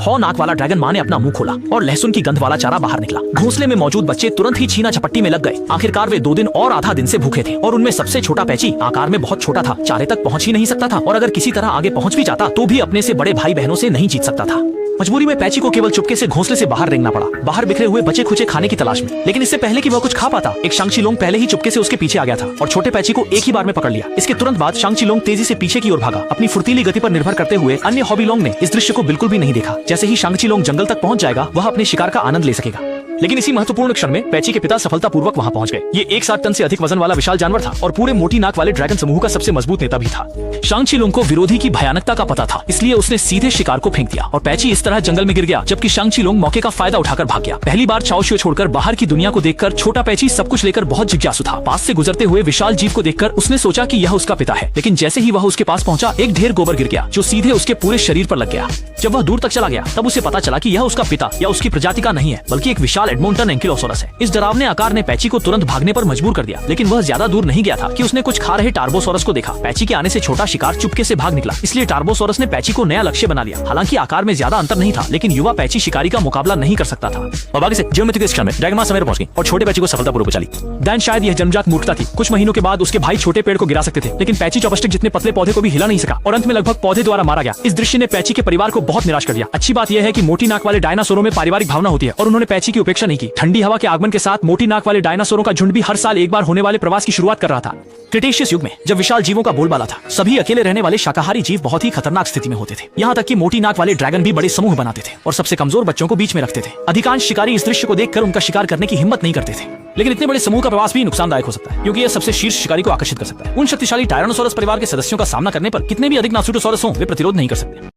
हॉ नाक वाला ड्रैगन माँ ने अपना मुंह खोला और लहसुन की गंध वाला चारा बाहर निकला। घोंसले में मौजूद बच्चे तुरंत ही छीना झपट्टी में लग गए। आखिरकार वे 2 दिन और आधा दिन से भूखे थे और उनमें सबसे छोटा पैची आकार में बहुत छोटा था, चारे तक पहुंच ही नहीं सकता था और अगर किसी तरह आगे पहुंच भी जाता तो भी अपने से बड़े भाई बहनों से नहीं जीत सकता था। मजबूरी में पैची को केवल चुपके से घोंसले से बाहर रेंगना पड़ा, बाहर बिखरे हुए बचे खुचे खाने की तलाश में। लेकिन इससे पहले कि वह कुछ खा पाता, एक शांग चिलोंग पहले ही चुपके से उसके पीछे आ गया था और छोटे पैची को एक ही बार में पकड़ लिया। इसके तुरंत बाद शांग चिलोंग तेजी से पीछे की ओर भागा। अपनी फुर्तीली गति पर निर्भर करते हुए अन्य हॉबीलोंग ने इस दृश्य को बिल्कुल भी नहीं देखा। जैसे ही शांग चिलोंग जंगल तक पहुंच जाएगा, वह अपने शिकार का आनंद ले सकेगा। लेकिन इसी महत्वपूर्ण क्षण में पैची के पिता सफलतापूर्वक वहां पहुंच गए। ये 160 टन से अधिक वजन वाला विशाल जानवर था और पूरे मोटी नाक वाले ड्रैगन समूह का सबसे मजबूत नेता भी था। शांग चिलोंग को विरोधी की भयानकता का पता था, इसलिए उसने सीधे शिकार को फेंक दिया और पैची इस तरह जंगल में गिर गया, जबकि शांग चिलोंग मौके का फायदा उठाकर भाग गया। पहली बार चाओशुए छोड़कर बाहर की दुनिया को देखकर छोटा पैची सब कुछ लेकर बहुत जिज्ञासु था। पास से गुजरते हुए विशाल जीव को देखकर उसने सोचा कि यह उसका पिता है, लेकिन जैसे ही वह उसके पास पहुंचा, एक ढेर गोबर गिर गया जो सीधे उसके पूरे शरीर पर लग गया। जब वह दूर तक चला गया, तब उसे पता चला कि यह उसका पिता या उसकी प्रजाति का नहीं है, बल्कि एक विशाल एडमोंटन एंकिलोसोरस है। इस डरावने आकार ने पैची को तुरंत भागने पर मजबूर कर दिया, लेकिन वह ज्यादा दूर नहीं गया था कि उसने कुछ खा रहे टार्बोसोरस को देखा। पैची के आने से छोटा शिकार चुपके से भाग निकला, इसलिए टार्बोसोरस ने पैची को नया लक्ष्य बना लिया। हालांकि आकार में ज्यादा अंतर नहीं था, लेकिन युवा पैची शिकारी का मुकाबला नहीं कर सकता था। और बाकी से ज्योमेट्री के क्षण में ड्रैगन माँ समय पहुंच गई और छोटे पैची को सफलतापूर्वक बचा ली। दैन शायद यह जन्मजात मूर्खता थी। कुछ महीनों के बाद उसके भाई छोटे पेड़ को गिरा सकते थे, लेकिन पैची चॉपस्टिक जितने पतले पौधे को भी हिला नहीं सका और अंत में लगभग पौधे द्वारा मारा गया। इस दृश्य ने पैची के परिवार को बहुत निराश कर दिया। अच्छी बात यह है कि मोटी नाक वाले डायनासोरों में पारिवारिक भावना होती है और उन्होंने पैची की उपेक्षा नहीं की। ठंडी हवा के आगमन के साथ मोटी नाक वाले डायनासोरों का झुंड भी हर साल एक बार होने वाले प्रवास की शुरुआत कर रहा था। क्रिटेशियस युग में जब विशाल जीवों का बोलबाला था, सभी अकेले रहने वाले शाकाहारी जीव बहुत ही खतरनाक स्थिति में होते थे। यहाँ तक कि मोटी नाक वाले ड्रैगन भी बड़े समूह बनाते थे और सबसे कमजोर बच्चों को बीच में रखते थे। अधिकांश शिकारी इस दृश्य को देखकर उनका शिकार करने की हिम्मत नहीं करते थे। लेकिन इतने बड़े समूह का प्रवास भी नुकसानदायक हो सकता है, क्योंकि यह सबसे शीर्ष शिकारी को आकर्षित कर सकता है। उन शक्तिशाली टायरानोसोरस परिवार के सदस्यों का सामना करने पर कितने भी अधिक नासुटोसोरस हों, वे प्रतिरोध नहीं कर सकते।